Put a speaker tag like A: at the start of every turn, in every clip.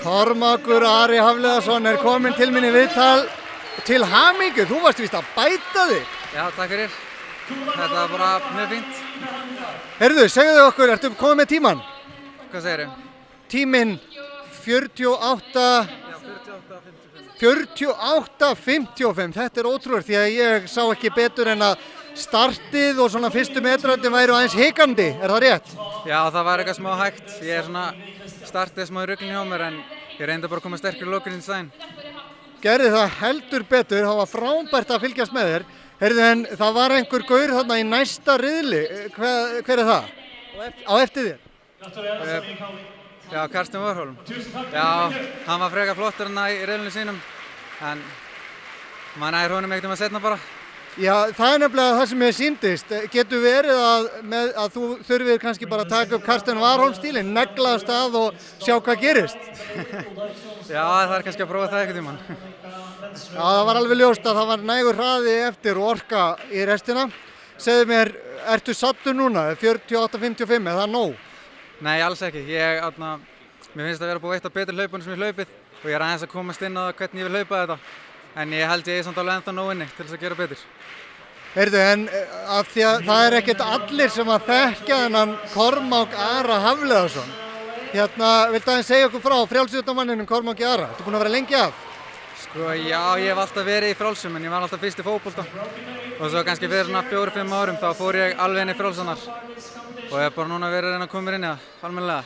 A: Kormákur Ari Hafliðason er kominn til mín í viðtal. Til hamingju, þú varst víst að bæta þig.
B: Já, takk fyrir. Þetta var bara mjög fínt.
A: Heyrðu, segðu okkur, ertu komið með tímann?
B: Hvað segirðu?
A: Tíminn 48:55. Þetta er ótrúlegt því að ég sá ekki betur en að startið og svona fyrstu metrarnir væru aðeins hikandi, er það rétt?
B: Já, það var eitthvað smá hægt. Ég er svona startið smá í ruglinn hjá mér en ég reyndi bara að koma sterkur í lokin í stæðin.
A: Gerði það heldur betur, það var frábært að fylgjast með þér. Heyrðu, en það var einhver gaur þarna í næsta riðli, hver er það? Á eftir þér?
B: Já, Karsten Warholm. Já, hann var frekar flottur hérna í riðlinu sínum, en maður nær honum ekkert að setna bara.
A: Já, það er nefnilega það sem ég sýndist. Getur verið að þú þurfir kannski bara að taka upp Karsten Warholm stílinn, negla af stað og sjá hvað gerist?
B: Já, það er kannski að prófa það einhvern tímann.
A: Já, það var alveg ljóst að það var nægur hraði eftir og orka í restina. Segðu mér, ertu sattur núna, 48:55, er það nóg?
B: Nei, alls ekki. Mér finnst að vera búið eitt af betur hlaupunum sem ég hlaupið og ég er aðeins að komast inn á hvernig ég vil hlaupa þetta. En ég held ég er samt alveg ennþá nóg inni til þess að gera betur.
A: Heyrðu, en af því að það er ekkert allir sem að þekkja þennan Kormák Ara Hafliðason. Viltu aðeins segja okkur frá frjálsíþróttamanninum Kormáki Ara? Ertu búinn að vera lengi af?
B: Sko, já, ég hef alltaf verið í frjálsum en ég var alltaf fyrst í fótbolta. Og svo kannski fyrir svona 4-5 árum þá fór ég alveg inn í frjálsanar. Og ég hef bara núna verið að reyna að koma mér inn í það, almennilega.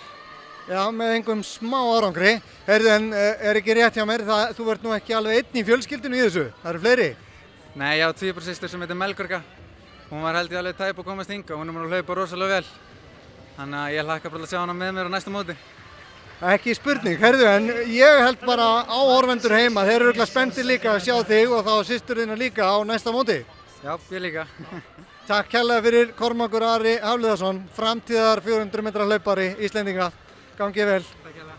A: Já, með einhverjum smá árangri. Heyrðu, en er ekki rétt hjá mér, þú ert nú ekki alveg einn í fjölskyldinu í þessu? Það eru fleiri?
B: Nei, ég á tvíbursystur sem heitir Melkorka. Hún var held ég alveg tæp að komast hingað og hún er búin að hlaupa rosalega vel. Þannig að ég hlakka bara að sjá hana með mér á næsta móti.
A: Ekki spurning. Heyrðu, en ég held bara áhorfendur heima, þeir eru örugglega spenntir líka að sjá þig og þá systur þína líka á næsta móti.
B: Já, ég líka.
A: Takk kærlega fyrir Kormákur Ari Hafliðason, framtíðar 400 metra hlaupari Íslendinga. Gangi vel.
B: Takk hérlega.